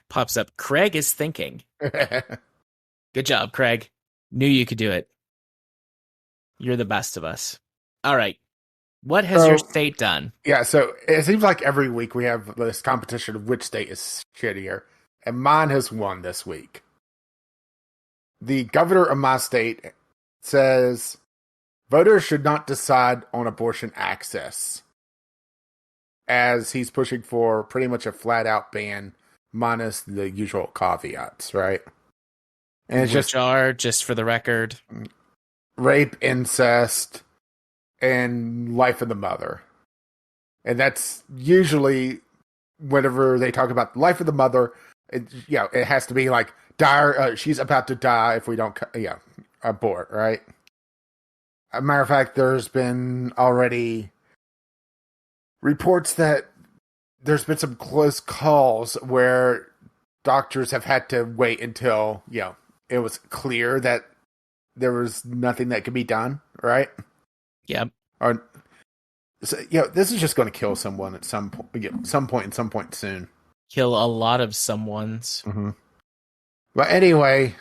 Pops up. Craig is thinking. Good job, Craig. Knew you could do it. You're the best of us. All right. What has your So, state done? yeah, so it seems like every week we have this competition of which state is shittier, and mine has won this week. The governor of my state says voters should not decide on abortion access, as he's pushing for pretty much a flat out ban minus the usual caveats, right? And it's Which just are, just for the record, rape, incest, and life of the mother. And that's usually whenever they talk about the life of the mother, it has to be like dire. She's about to die if we don't, abort, right? As a matter of fact, there's been already reports that there's been some close calls where doctors have had to wait until, it was clear that there was nothing that could be done, right? Yep. Or, so, this is just going to kill someone at some point soon. Kill a lot of someone's. Mm-hmm. But anyway,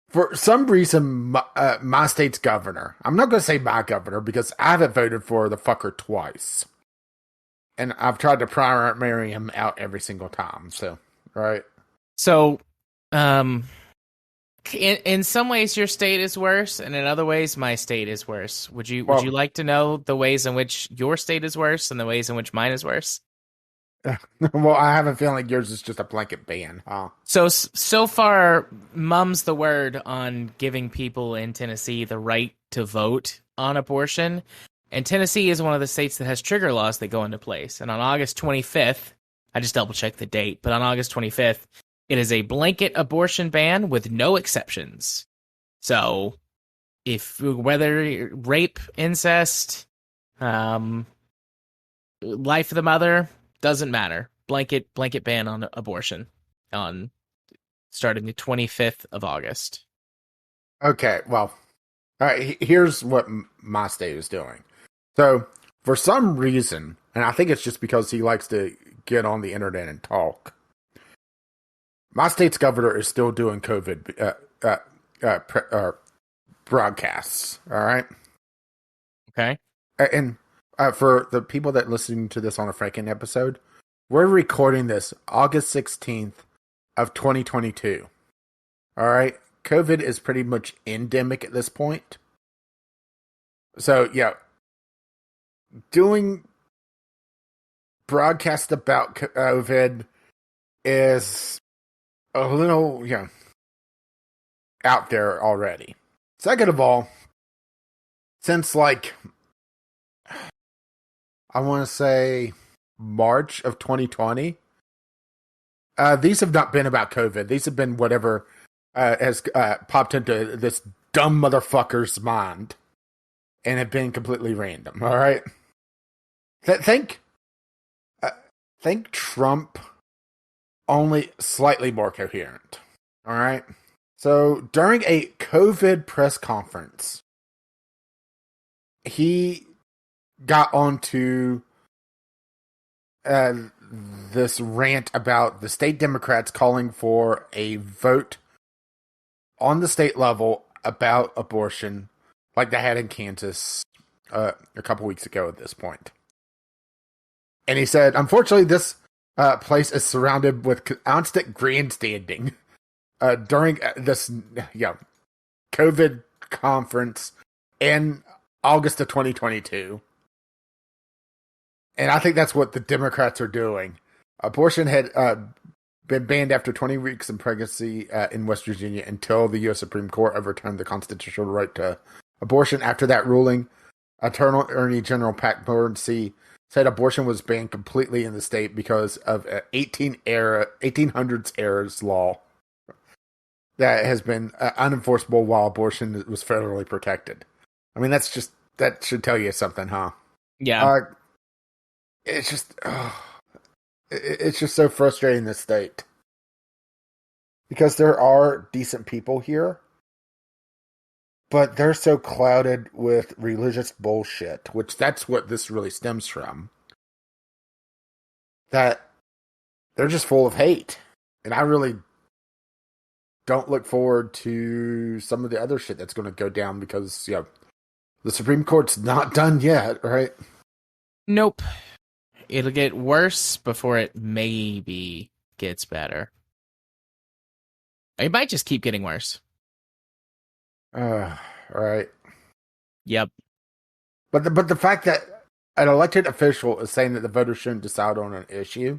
for some reason, my state's governor, I'm not going to say my governor because I haven't voted for the fucker twice. And I've tried to primary him out every single time. So, right. So, in some ways your state is worse, and in other ways my state is worse. Would you like to know the ways in which your state is worse and the ways in which mine is worse? Well, I have a feeling like yours is just a blanket ban, huh? So far, mum's the word on giving people in Tennessee the right to vote on abortion. And Tennessee is one of the states that has trigger laws that go into place. And on August 25th, I just double-checked the date, but on August 25th, it is a blanket abortion ban with no exceptions. So, whether rape, incest, life of the mother, doesn't matter. Blanket ban on abortion starting the 25th of August. Okay, well, all right, here's what my state is doing. So, for some reason, and I think it's just because he likes to get on the internet and talk, my state's governor is still doing COVID broadcasts, all right? Okay. And for the people that listening to this on a Fraken episode, we're recording this August 16th of 2022. All right? COVID is pretty much endemic at this point. So, doing broadcast about COVID is a little, out there already. Second of all, since I want to say March of 2020, these have not been about COVID. These have been whatever has popped into this dumb motherfucker's mind and have been completely random. All right. Think Trump, only slightly more coherent. All right. So during a COVID press conference, he got onto this rant about the state Democrats calling for a vote on the state level about abortion, like they had in Kansas a couple weeks ago at this point. And he said, unfortunately, this place is surrounded with constant grandstanding during this COVID conference in August of 2022. And I think that's what the Democrats are doing. Abortion had been banned after 20 weeks in pregnancy in West Virginia until the U.S. Supreme Court overturned the constitutional right to abortion. After that ruling, Attorney General Pat Morrissey said abortion was banned completely in the state because of 1800s era's law that has been unenforceable while abortion was federally protected. I mean, that should tell you something, huh? Yeah. It's just so frustrating, this state. Because there are decent people here, but they're so clouded with religious bullshit, which that's what this really stems from. That they're just full of hate. And I really don't look forward to some of the other shit that's going to go down because, the Supreme Court's not done yet, right? Nope. It'll get worse before it maybe gets better. It might just keep getting worse. All right. Yep. But the fact that an elected official is saying that the voters shouldn't decide on an issue,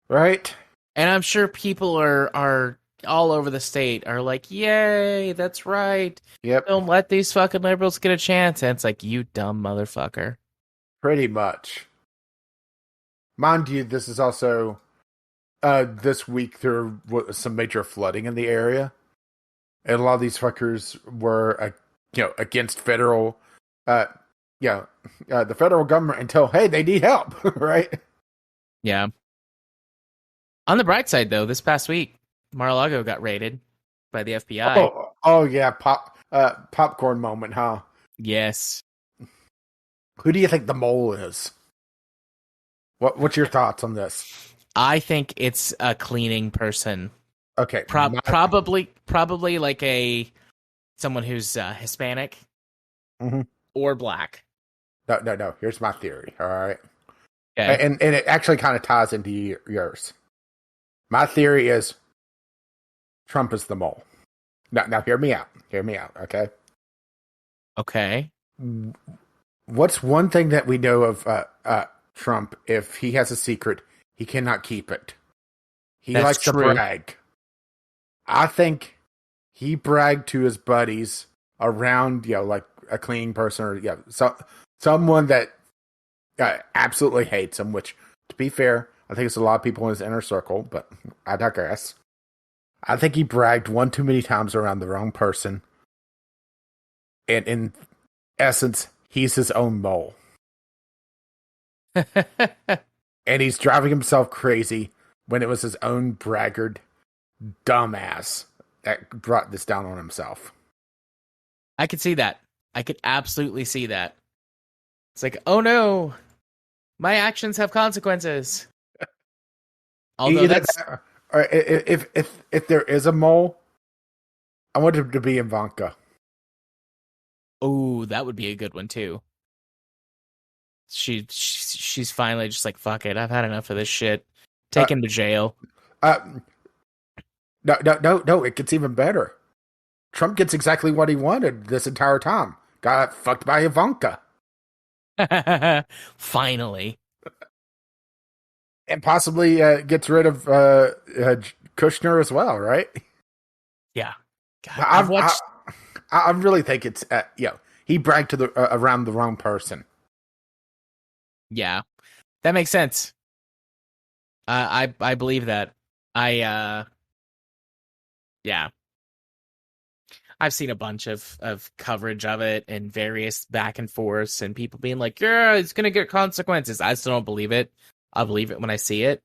right? And I'm sure people are all over the state are like, yay, that's right. Yep. Don't let these fucking liberals get a chance. And it's like, you dumb motherfucker. Pretty much. Mind you, this is also this week there was some major flooding in the area. And a lot of these fuckers were, against federal, the federal government until, hey, they need help, right? Yeah. On the bright side, though, this past week, Mar-a-Lago got raided by the FBI. Oh yeah, popcorn moment, huh? Yes. Who do you think the mole is? What's your thoughts on this? I think it's a cleaning person. Okay. Probably like someone who's Hispanic or black. No. Here's my theory. All right. Okay. And it actually kind of ties into yours. My theory is Trump is the mole. Now hear me out. Hear me out, okay? Okay. What's one thing that we know of Trump? If he has a secret, he cannot keep it. He That's likes true. to brag. I think he bragged to his buddies around, like a cleaning person or someone that absolutely hates him, which, to be fair, I think it's a lot of people in his inner circle, but I digress. I think he bragged one too many times around the wrong person. And in essence, he's his own mole. And he's driving himself crazy when it was his own braggart dumbass that brought this down on himself. I could see that. I could absolutely see that. It's like, oh no, my actions have consequences. Although if there is a mole, I want him to be Ivanka. Oh, that would be a good one too. She's finally just like, fuck it, I've had enough of this shit. Take him to jail. No, it gets even better. Trump gets exactly what he wanted this entire time. Got fucked by Ivanka. Finally. And possibly gets rid of Kushner as well, right? Yeah. God, I really think it's he bragged to the around the wrong person. Yeah, that makes sense. I believe that. Yeah. I've seen a bunch of coverage of it and various back and forths and people being like, yeah, it's gonna get consequences. I still don't believe it. I'll believe it when I see it.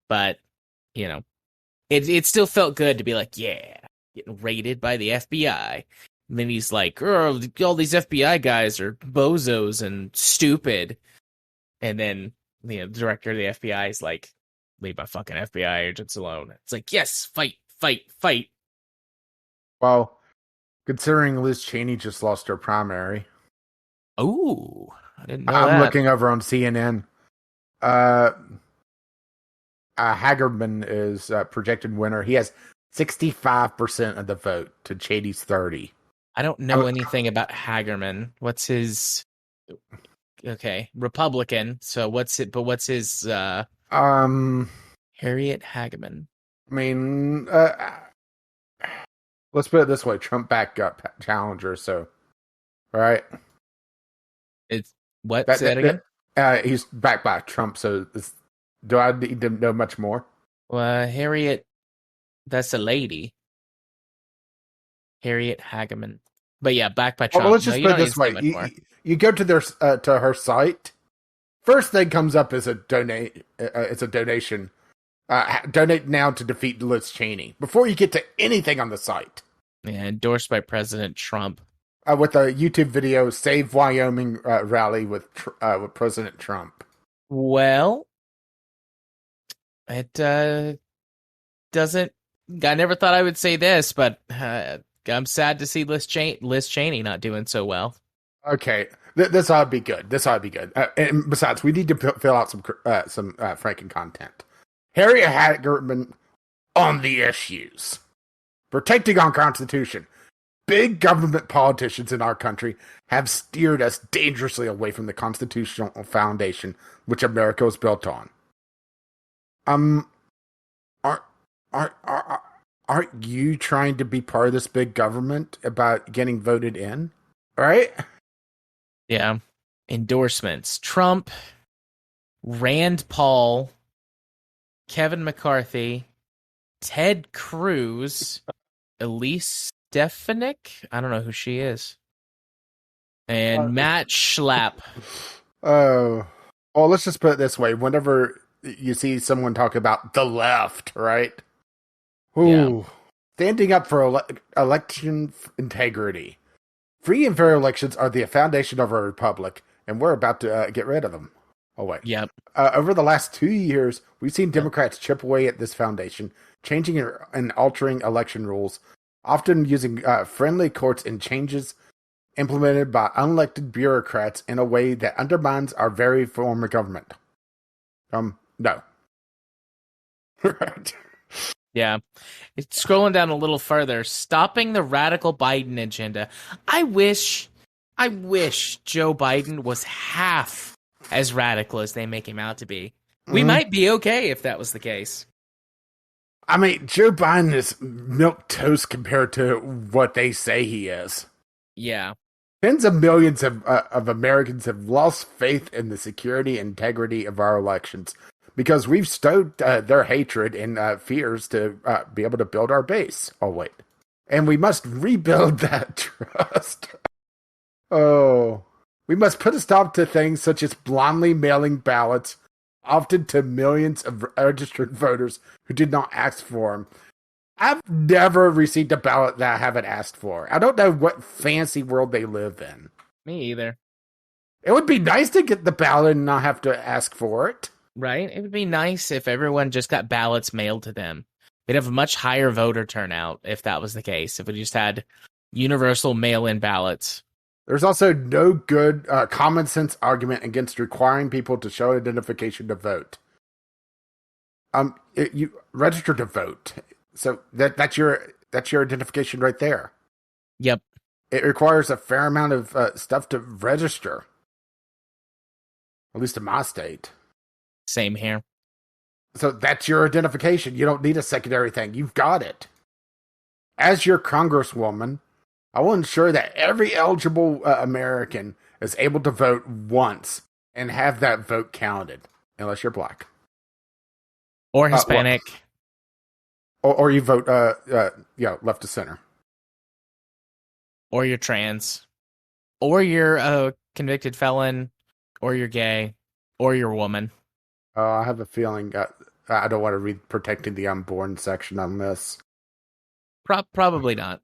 But, it still felt good to be like, yeah, getting raided by the FBI. And then he's like, oh, all these FBI guys are bozos and stupid. And then the director of the FBI is like, leave my fucking FBI agents alone. It's like, yes, fight. Well, considering Liz Cheney just lost her primary. Oh, I didn't know I'm that. looking over on CNN. Hagerman is projected winner. He has 65% of the vote to Cheney's 30%. I don't know anything about Hagerman. What's his... Okay, Republican. So what's his Harriet Hageman? I mean, let's put it this way: Trump backed up challenger. So, all right, It's what? Say that again. He's backed by Trump. So, do I need to know much more? Well, Harriet, that's a lady. Harriet Hageman. But yeah, backed by Trump. Well, let's just put it this way: you go to their to her site. First thing comes up is a donate. It's a donation. Donate now to defeat Liz Cheney. Before you get to anything on the site. Yeah, endorsed by President Trump. With a YouTube video, Save Wyoming rally with President Trump. Well, It doesn't. I never thought I would say this, but I'm sad to see Liz Cheney not doing so well. Okay, this ought to be good. This ought to be good. And besides, we need to fill out some Franken content. Harriet Hagerman on the issues. Protecting our Constitution. Big government politicians in our country have steered us dangerously away from the constitutional foundation which America was built on. Are aren't you trying to be part of this big government about getting voted in? Right? Yeah. Endorsements. Trump, Rand Paul, Kevin McCarthy, Ted Cruz, Elise Stefanik. I don't know who she is. And Matt Schlapp. Oh, well, let's just put it this way. Whenever you see someone talk about the left, right? Ooh, Yeah. standing up for election integrity. Free and fair elections are the foundation of our republic, and we're about to get rid of them. Oh, wait. Yep. Over the last 2 years, we've seen Democrats chip away at this foundation, changing and altering election rules, often using friendly courts and changes implemented by unelected bureaucrats in a way that undermines our very form of government. No. Right. Yeah. It's scrolling down a little further. Stopping the radical Biden agenda. I wish Joe Biden was half as radical as they make him out to be. We might be okay if that was the case. I mean, Joe Biden is milquetoast compared to what they say he is. Yeah. Tens of millions of Americans have lost faith in the security and integrity of our elections because we've stoked their hatred and fears to be able to build our base. Oh, wait. And we must rebuild that trust. Oh. We must put a stop to things such as blindly mailing ballots, often to millions of registered voters who did not ask for them. I've never received a ballot that I haven't asked for. I don't know what fancy world they live in. Me either. It would be nice to get the ballot and not have to ask for it. Right? It would be nice if everyone just got ballots mailed to them. We'd have a much higher voter turnout if that was the case, if we just had universal mail-in ballots. There's also no good common sense argument against requiring people to show identification to vote. You register to vote. So that's your identification right there. Yep. It requires a fair amount of stuff to register. At least in my state. Same here. So that's your identification. You don't need a secondary thing. You've got it. As your congresswoman, I will ensure that every eligible American is able to vote once and have that vote counted, unless you're black. Or Hispanic. Or you vote, left to center. Or you're trans. Or you're a convicted felon. Or you're gay. Or you're a woman. I have a feeling I don't want to read protecting the unborn section on this. Probably not.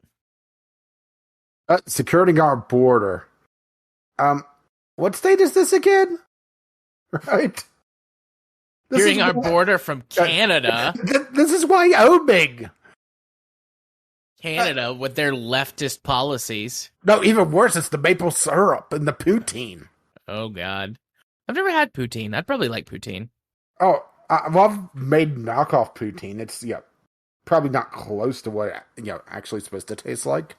Securing our border. What state is this again? Right? Securing our border from Canada. This is Wyoming. Canada with their leftist policies. No, even worse, it's the maple syrup and the poutine. Oh, God. I've never had poutine. I'd probably like poutine. Oh, I've made knockoff poutine. It's probably not close to what actually supposed to taste like.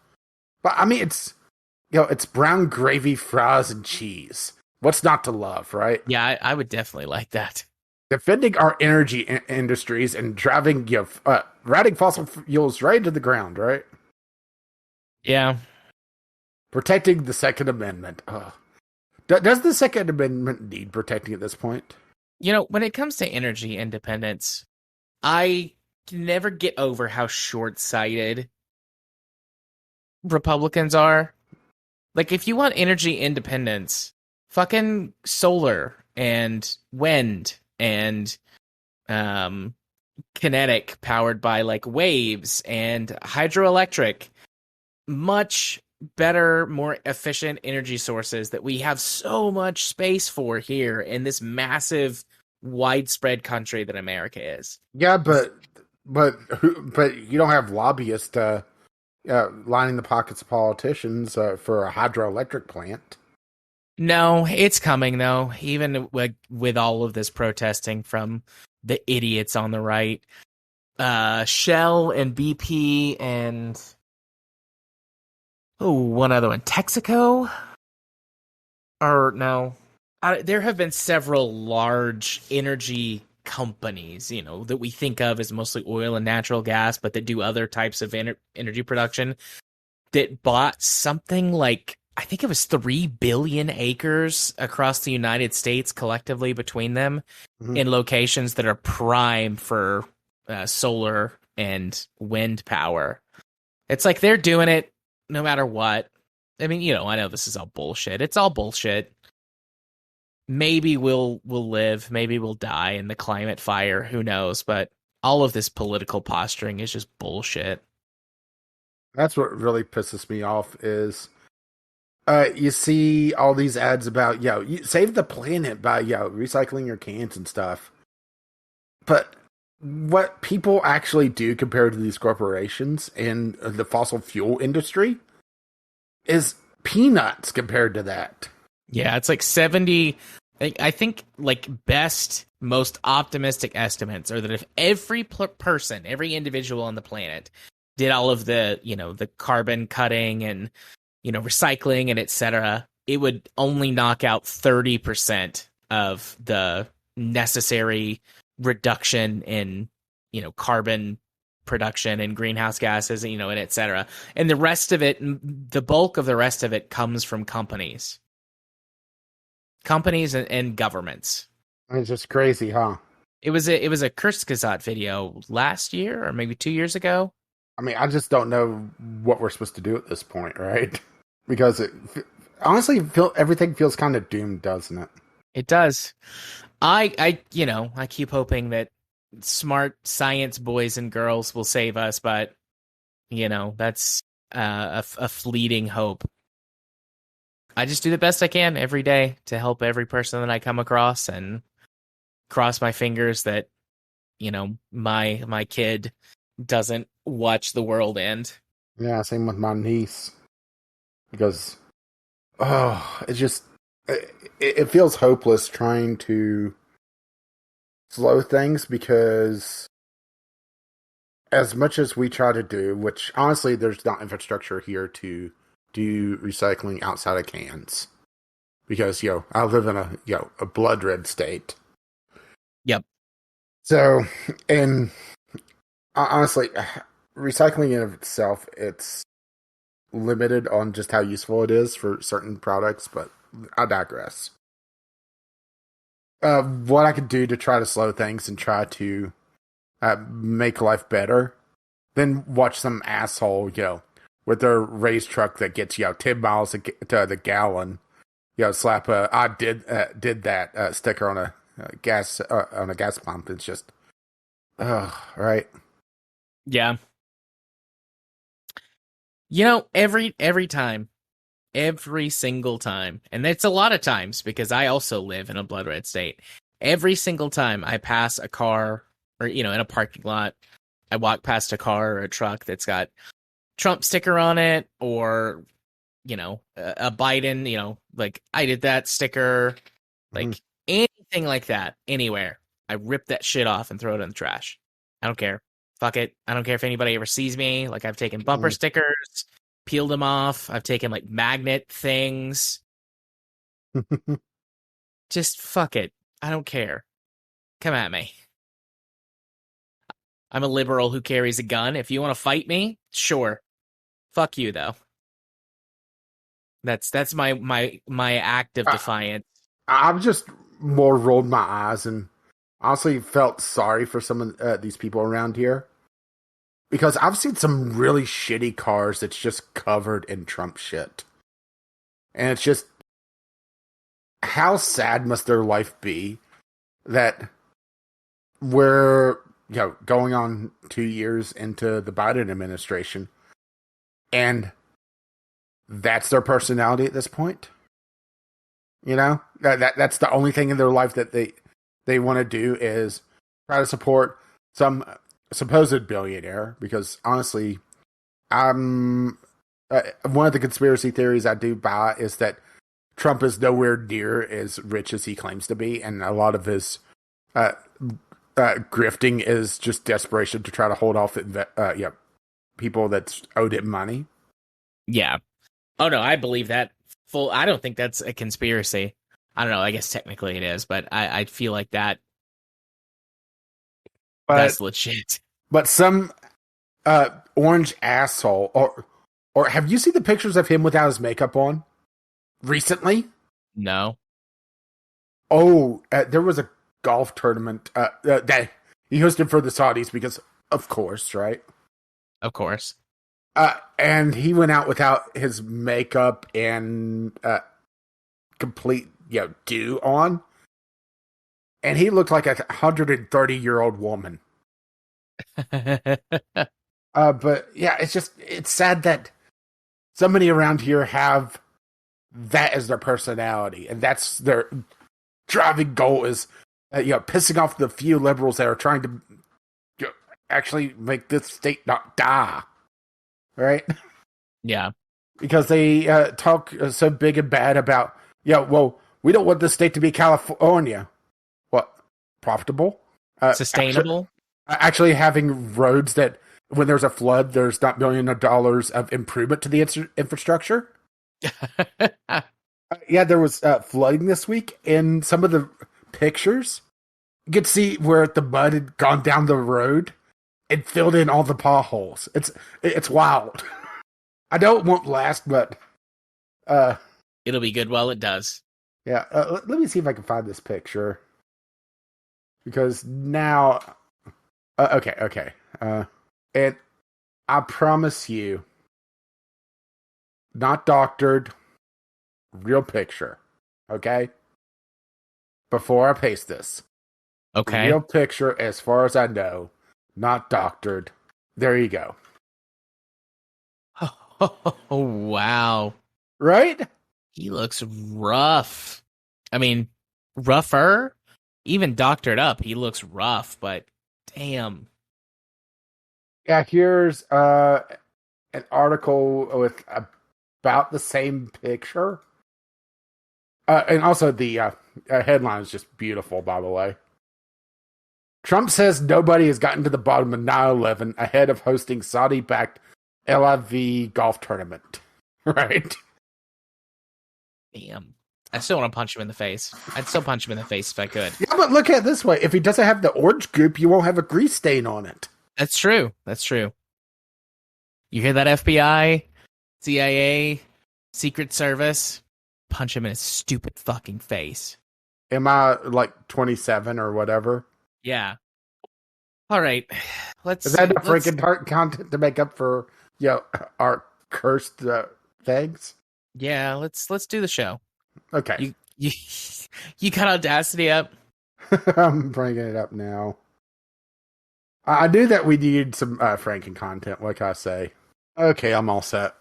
But I mean, it's brown gravy, fries, and cheese. What's not to love, right? Yeah, I would definitely like that. Defending our energy industries and driving routing fossil fuels right into the ground, right? Yeah. Protecting the Second Amendment. Does the Second Amendment need protecting at this point? When it comes to energy independence, I can never get over how short-sighted Republicans are. Like, if you want energy independence, fucking solar and wind and kinetic powered by like waves and hydroelectric, much better, more efficient energy sources that we have so much space for here in this massive widespread country that America is. Yeah, but you don't have lobbyists lining the pockets of politicians for a hydroelectric plant. No, it's coming though. Even with all of this protesting from the idiots on the right, Shell and BP and one other one, Texaco, or no, there have been several large energy companies, that we think of as mostly oil and natural gas, but that do other types of energy production that bought something like, I think it was 3 billion acres across the United States collectively between them in locations that are prime for solar and wind power. It's like they're doing it no matter what. I mean, I know this is all bullshit. It's all bullshit. Maybe we'll live, maybe we'll die in the climate fire, who knows, but all of this political posturing is just bullshit. That's what really pisses me off is you see all these ads about, you save the planet by, recycling your cans and stuff. But what people actually do compared to these corporations and the fossil fuel industry is peanuts compared to that. Yeah, it's like 70. I think like best, most optimistic estimates are that if every person, every individual on the planet did all of the, the carbon cutting and, recycling and etc., it would only knock out 30% of the necessary reduction in, carbon production and greenhouse gases, and etc. And the rest of it, the bulk of the rest of it comes from companies and governments. It's just crazy, huh? It was a Kurzgesagt video last year or maybe 2 years ago. I mean, I just don't know what we're supposed to do at this point, right? Because honestly, everything feels kind of doomed, doesn't it? It does. I keep hoping that smart science boys and girls will save us, but that's a fleeting hope. I just do the best I can every day to help every person that I come across, and cross my fingers that my kid doesn't watch the world end. Yeah, same with my niece. Because, it feels hopeless trying to slow things, because as much as we try to do, which honestly, there's not infrastructure here to do recycling outside of cans. Because, I live in a blood red state. Yep. So, and honestly, recycling in of itself, it's limited on just how useful it is for certain products, but I digress. What I could do to try to slow things and try to make life better, then watch some asshole, with their raised truck that gets 10 miles to the gallon, slap a "I did that" sticker on a gas pump. It's just, right. Yeah. Every time, every single time, and it's a lot of times because I also live in a blood red state. Every single time I pass a car or, in a parking lot, I walk past a car or a truck that's got Trump sticker on it, or, a Biden, like I did that sticker, like anything like that, anywhere. I rip that shit off and throw it in the trash. I don't care. Fuck it. I don't care if anybody ever sees me. Like, I've taken bumper stickers, peeled them off. I've taken like magnet things. Just fuck it. I don't care. Come at me. I'm a liberal who carries a gun. If you want to fight me, sure. Fuck you, though. That's my act of defiance. I've just more rolled my eyes and honestly felt sorry for some of these people around here, because I've seen some really shitty cars that's just covered in Trump shit, and it's just, how sad must their life be that we're going on 2 years into the Biden administration, and that's their personality at this point. That's the only thing in their life that they want to do is try to support some supposed billionaire. Because honestly, I'm one of the conspiracy theories I do buy is that Trump is nowhere near as rich as he claims to be, and a lot of his grifting is just desperation to try to hold off people that's owed him money. Yeah. Oh no, I believe that full. I don't think that's a conspiracy. I don't know. I guess technically it is, but I feel like that's legit. But some orange asshole, or have you seen the pictures of him without his makeup on recently? No. Oh, there was a golf tournament that he hosted for the Saudis because, of course, right? Of course. And he went out without his makeup and complete do on, and he looked like a 130-year-old woman. But yeah, it's sad that so many around here have that as their personality, and that's their driving goal is pissing off the few liberals that are trying to actually make this state not die, right? Yeah, because they talk so big and bad about we don't want this state to be California. What, profitable, sustainable? Actually having roads that when there's a flood, there's not millions of dollars of improvement to the infrastructure. Yeah, there was flooding this week, and some of the pictures, you could see where the mud had gone down the road and filled in all the potholes. It's wild. I know it won't last, but it'll be good while it does. Yeah, let me see if I can find this picture, because now, okay, and I promise you, not doctored, real picture, okay? Before I paste this. Okay. Real picture, as far as I know, not doctored. There you go. Oh, wow. Right? He looks rough. I mean, rougher? Even doctored up, he looks rough, but damn. Yeah, here's an article with about the same picture. And also the headline is just beautiful, by the way. Trump says nobody has gotten to the bottom of 9/11 ahead of hosting Saudi-backed LIV golf tournament. Right? Damn. I still want to punch him in the face. I'd still punch him in the face if I could. Yeah, but look at it this way. If he doesn't have the orange goop, you won't have a grease stain on it. That's true. That's true. You hear that, FBI, CIA, Secret Service? Punch him in his stupid fucking face. Am I like 27 or whatever? Yeah. All right. Is that enough freaking content to make up for our cursed things? Yeah, let's do the show. Okay. You got Audacity up? I'm bringing it up now. I knew that we needed some Fraken content, like I say. Okay, I'm all set.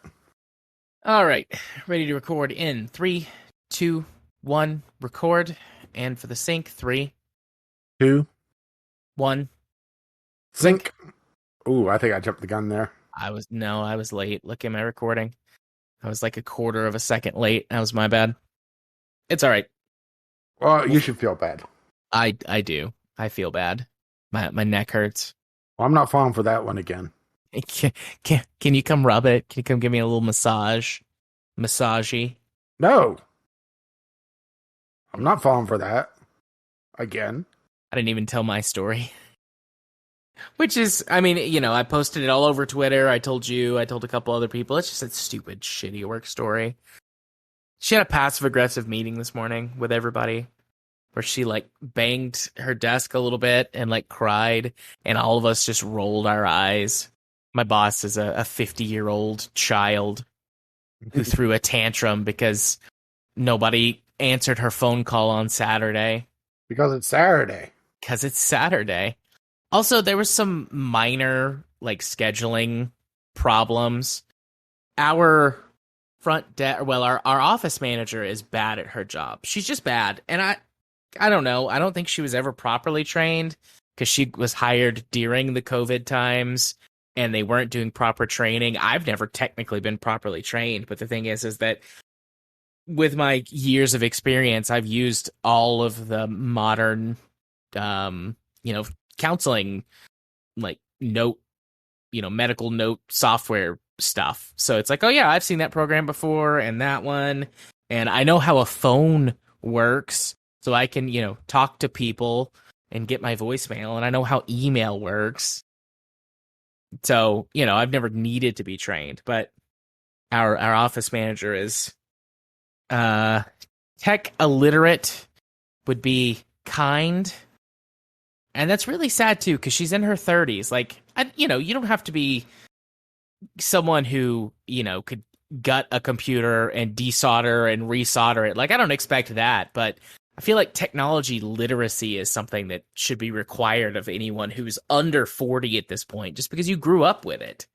All right, ready to record in 3, 2, 1, record. And for the sync, 3, 2, 1, sync. Ooh, I think I jumped the gun there. I was late. Look at my recording. I was like a quarter of a second late. That was my bad. It's all right. Well, you should feel bad. I do. I feel bad. My neck hurts. Well, I'm not falling for that one again. Can you come rub it? Can you come give me a little massage? Massagey? No. I'm not falling for that. Again. I didn't even tell my story. Which is, I mean, I posted it all over Twitter. I told you, I told a couple other people. It's just a stupid, shitty work story. She had a passive-aggressive meeting this morning with everybody where she, banged her desk a little bit and, cried, and all of us just rolled our eyes. My boss is a 50-year-old child who threw a tantrum because nobody answered her phone call on Saturday. Because it's Saturday. Because it's Saturday. Also, there was some minor, scheduling problems. Our our office manager is bad at her job. She's just bad. And I don't know. I don't think she was ever properly trained because she was hired during the COVID times and they weren't doing proper training. I've never technically been properly trained, but the thing is that with my years of experience, I've used all of the modern, you know, counseling, like note, medical note software stuff. So it's like, oh yeah, I've seen that program before and that one, and I know how a phone works, so I can, talk to people and get my voicemail, and I know how email works. So, I've never needed to be trained, but our office manager is tech illiterate would be kind. And that's really sad too, because she's in her 30s. Like, you don't have to be someone who, could gut a computer and desolder and resolder it. Like, I don't expect that, but I feel like technology literacy is something that should be required of anyone who's under 40 at this point, just because you grew up with it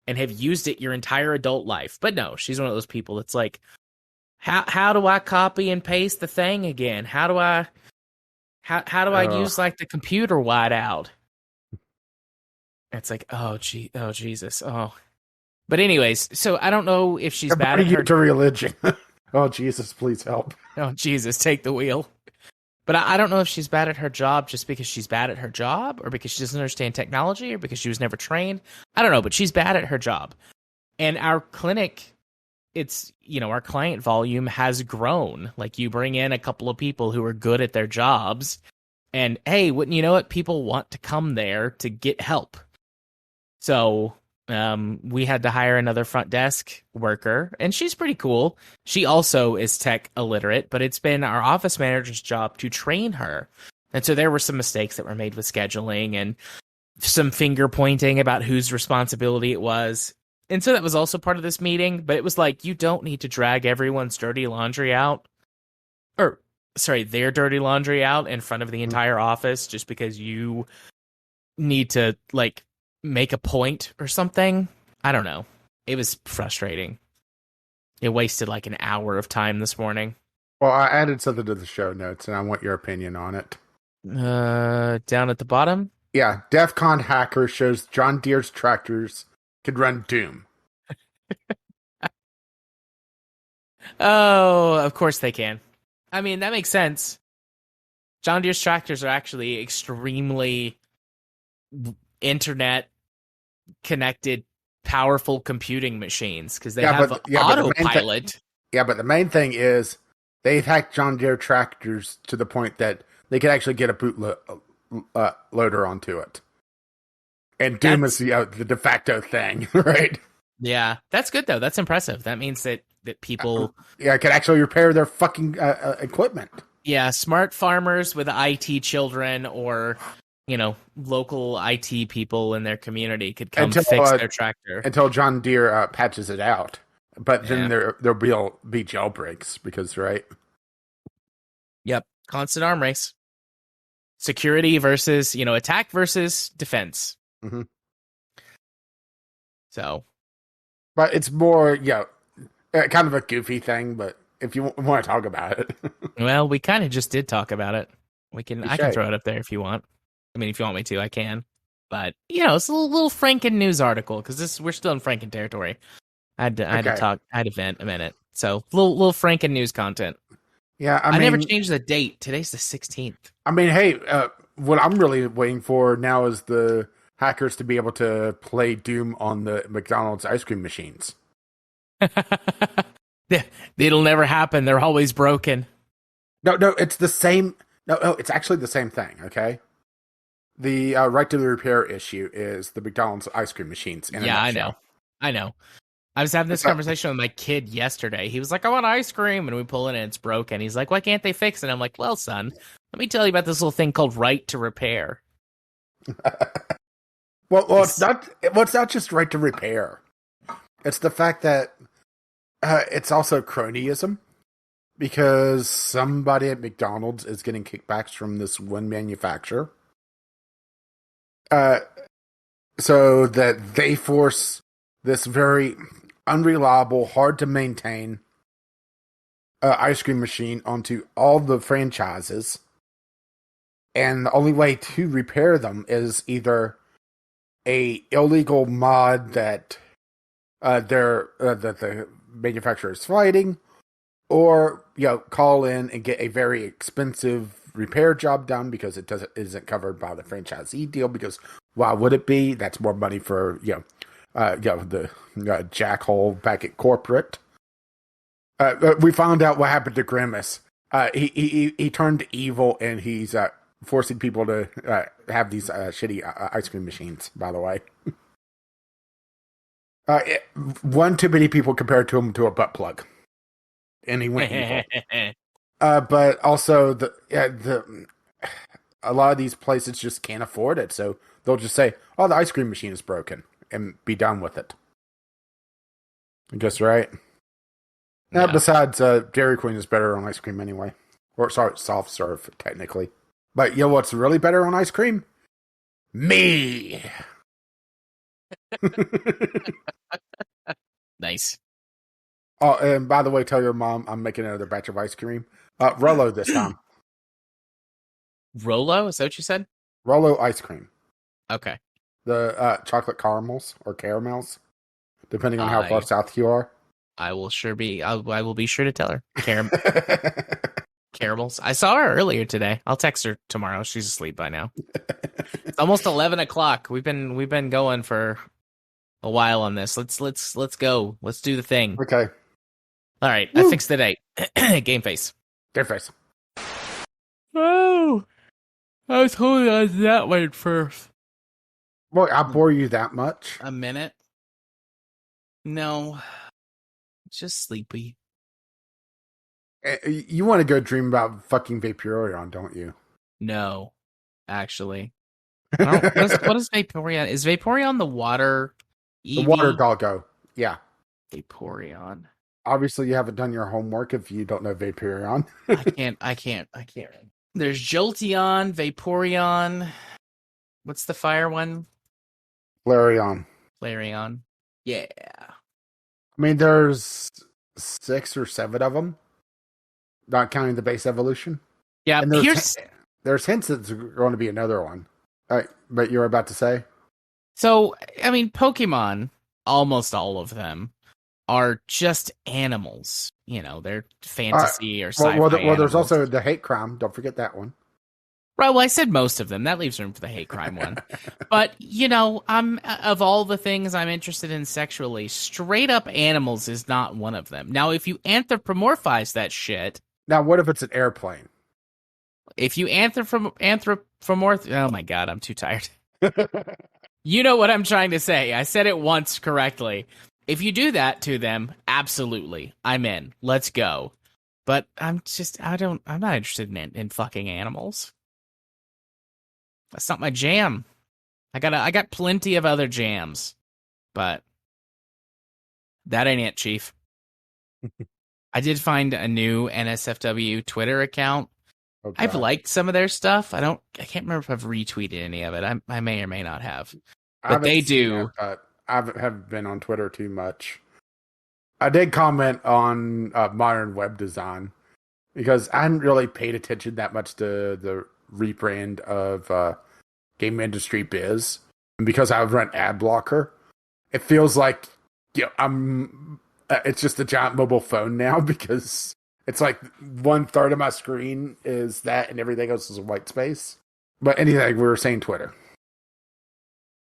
and have used it your entire adult life. But no, she's one of those people that's like, how do I copy and paste the thing again? How do I use like the computer whiteout? It's like, oh Jesus, oh. But anyways, so I don't know if she's bad at her to religion. Oh Jesus, please help. Oh Jesus, take the wheel. But I don't know if she's bad at her job just because she's bad at her job, or because she doesn't understand technology, or because she was never trained. I don't know, but she's bad at her job. And our clinic, it's, our client volume has grown. Like, you bring in a couple of people who are good at their jobs, and hey, wouldn't you know it, people want to come there to get help. So we had to hire another front desk worker, and she's pretty cool. She also is tech illiterate, but it's been our office manager's job to train her. And so there were some mistakes that were made with scheduling and some finger pointing about whose responsibility it was. And so that was also part of this meeting, but it was like, you don't need to drag everyone's dirty laundry out, or sorry, their dirty laundry out in front of the entire office just because you need to, like, make a point or something. I don't know. It was frustrating. It wasted like an hour of time this morning. Well, I added something to the show notes, and I want your opinion on it. Down at the bottom? Yeah, DEF CON hacker shows John Deere's tractors could run Doom. Oh, of course they can. I mean, that makes sense. John Deere's tractors are actually extremely internet connected, powerful computing machines because they have autopilot. But the main thing is they've hacked John Deere tractors to the point that they could actually get a boot loader onto it. And Doom is the de facto thing, right? Yeah, that's good though. That's impressive. That means that people can actually repair their fucking equipment. Yeah, smart farmers with IT children, or local IT people in their community could come fix their tractor until John Deere patches it out. But then there'll be jailbreaks because, right? Yep, constant arm race. Security versus attack versus defense. Mm-hmm. So, but it's more kind of a goofy thing. But if you want to talk about it, well, we kind of just did talk about it. I can throw it up there if you want. I mean, if you want me to, I can. But it's a little Fraken news article because we're still in Fraken territory. I had to vent a minute. So little Fraken news content. Yeah, I never changed the date. Today's the 16th. I mean, hey, what I'm really waiting for now is the hackers to be able to play Doom on the McDonald's ice cream machines. It'll never happen. They're always broken. No, it's the same. No, it's actually the same thing. Okay. The right to the repair issue is the McDonald's ice cream machines. I know. I was having this conversation with my kid yesterday. He was like, I want ice cream. And we pull in and it's broken. He's like, why can't they fix it? I'm like, well, son, let me tell you about this little thing called right to repair. well, it's not just right to repair. It's the fact that it's also cronyism, because somebody at McDonald's is getting kickbacks from this one manufacturer. So that they force this very unreliable, hard to maintain ice cream machine onto all the franchises, and the only way to repair them is either a illegal mod that that the manufacturer is fighting, or call in and get a very expensive repair job done because it isn't covered by the franchisee deal. Because why would it be? That's more money for the jackhole back at corporate. We found out what happened to Grimace. He turned evil, and he's forcing people to have these shitty ice cream machines. By the way, one too many people compared to him to a butt plug, and he went evil. But also a lot of these places just can't afford it, so they'll just say, "Oh, the ice cream machine is broken," and be done with it. I guess right. Yeah. Besides, Dairy Queen is better on ice cream anyway. Or, sorry, soft serve, technically. But you know what's really better on ice cream? Me! Nice. Oh, and by the way, tell your mom I'm making another batch of ice cream. Rolo this time. Rolo? Is that what you said? Rolo ice cream. Okay. The chocolate caramels or caramels, depending on how far south you are. I will I will be sure to tell her. Caramels. I saw her earlier today. I'll text her tomorrow. She's asleep by now. It's almost 11 o'clock. We've been going for a while on this. Let's go. Let's do the thing. Okay. All right. Woo. I fixed the date. Game face. Game face. Oh, I was holding on to that one first. Boy, I bore you that much? A minute? No. Just sleepy. You want to go dream about fucking Vaporeon, don't you? No, actually. What is Vaporeon? Is Vaporeon the water Eevee? The water doggo. Yeah. Vaporeon. Obviously, you haven't done your homework if you don't know Vaporeon. I can't. There's Jolteon, Vaporeon. What's the fire one? Flareon. Yeah. I mean, there's 6 or 7 of them, not counting the base evolution. Yeah, and there's hints that there's going to be another one. But you're about to say? So, I mean, Pokemon, almost all of them, are just animals. They're fantasy or sci-fi well, there's also the hate crime. Don't forget that one. Right, well, I said most of them. That leaves room for the hate crime one. But, I'm of all the things I'm interested in sexually, straight up animals is not one of them. Now, if you anthropomorphize that shit... Now, what if it's an airplane? If you oh my god, I'm too tired. You know what I'm trying to say. I said it once correctly. If you do that to them, absolutely. I'm in. Let's go. But I'm not interested in fucking animals. That's not my jam. I got plenty of other jams, but that ain't it, Chief. I did find a new NSFW Twitter account. Okay. I've liked some of their stuff. I can't remember if I've retweeted any of it. I may or may not have, but they do. I haven't been on Twitter too much. I did comment on modern web design because I hadn't really paid attention that much to the rebrand of Game Industry Biz, and because I run ad blocker, it feels like it's just a giant mobile phone now because it's like 1/3 of my screen is that, and everything else is a white space. But anything, we were saying Twitter.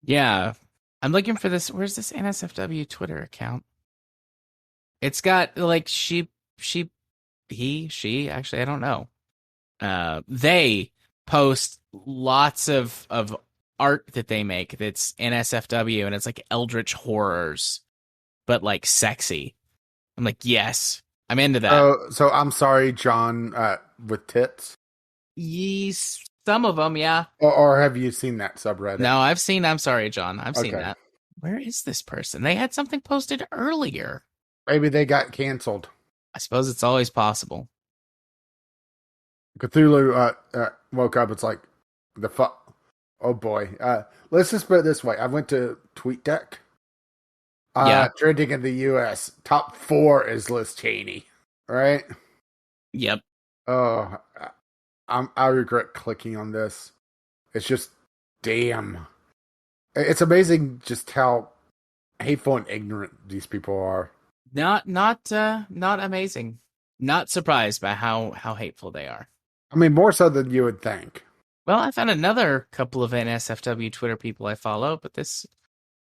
Yeah, I'm looking for this. Where's this NSFW Twitter account? It's got like she. Actually, I don't know. They post lots of art that they make that's NSFW, and it's like eldritch horrors, but like sexy. I'm like, yes, I'm into that. So I'm sorry, John, with tits. Yes, some of them, yeah. Or have you seen that subreddit? No, I've seen. I'm sorry, John. I've seen that. Where is this person? They had something posted earlier. Maybe they got canceled. I suppose it's always possible. Cthulhu woke up. It's like the fuck. Oh boy. Let's just put it this way. I went to TweetDeck. Trending in the U.S. Top 4 is Liz Cheney. Right? Yep. Oh, I regret clicking on this. It's just damn. It's amazing just how hateful and ignorant these people are. Not amazing. Not surprised by how hateful they are. I mean, more so than you would think. Well, I found another couple of NSFW Twitter people I follow, but this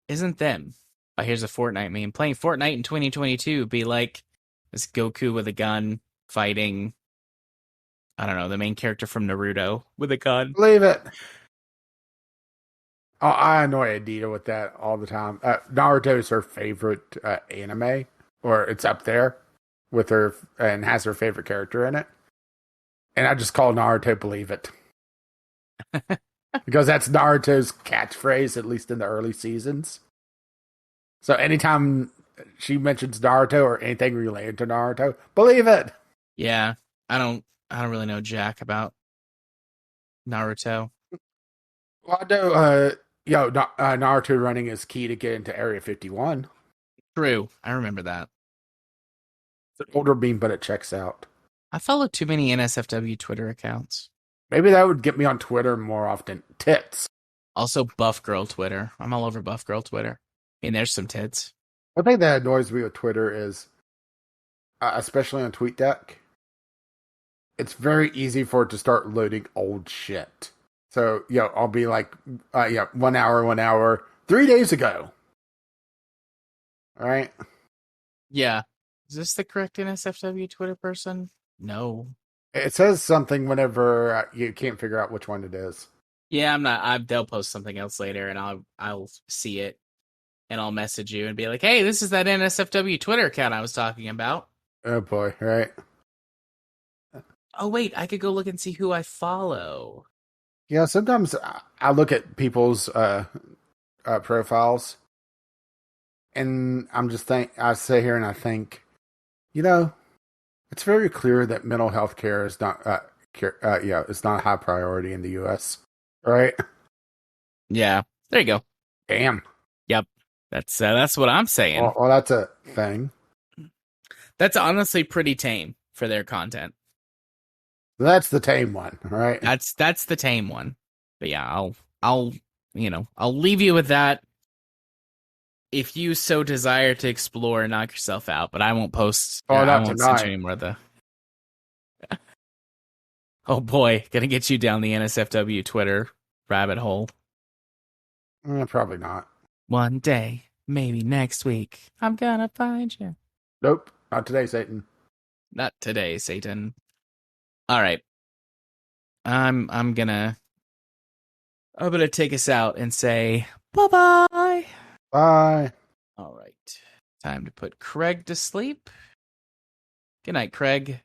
isn't them. Oh, here's a Fortnite meme. Playing Fortnite in 2022 be like this Goku with a gun fighting, I don't know, the main character from Naruto with a gun. Believe it. Oh, I annoy Adita with that all the time. Naruto is her favorite anime, or it's up there with her, and has her favorite character in it. And I just call Naruto Believe It. Because that's Naruto's catchphrase, at least in the early seasons. So anytime she mentions Naruto or anything related to Naruto, believe it. Yeah, I don't really know jack about Naruto. Well, I know, Naruto running is key to get into Area 51. True, I remember that. It's an older meme, but it checks out. I follow too many NSFW Twitter accounts. Maybe that would get me on Twitter more often. Tits. Also, Buff Girl Twitter. I'm all over Buff Girl Twitter. I mean, there's some tits. One thing that annoys me with Twitter is, especially on TweetDeck, it's very easy for it to start loading old shit. So, I'll be like, 1 hour, 3 days ago. All right. Yeah. Is this the correct NSFW Twitter person? No. It says something whenever you can't figure out which one it is. Yeah, I'm not. They'll post something else later, and I'll see it, and I'll message you and be like, "Hey, this is that NSFW Twitter account I was talking about." Oh boy, right? Oh wait, I could go look and see who I follow. Yeah, sometimes I look at people's profiles, and I sit here and I think, it's very clear that mental health care is not, it's not a high priority in the U.S. Right? Yeah, there you go. Damn. Yep, that's what I'm saying. Well, that's a thing. That's honestly pretty tame for their content. That's the tame one, right? That's the tame one. But yeah, I'll leave you with that. If you so desire to explore, knock yourself out. But I won't post. I won't send you any more of the. Oh boy, gonna get you down the NSFW Twitter rabbit hole. Probably not. One day, maybe next week, I'm gonna find you. Nope, not today, Satan. Not today, Satan. All right, I'm gonna take us out and say bye-bye. Bye. All right, time to put Craig to sleep. Good night, Craig.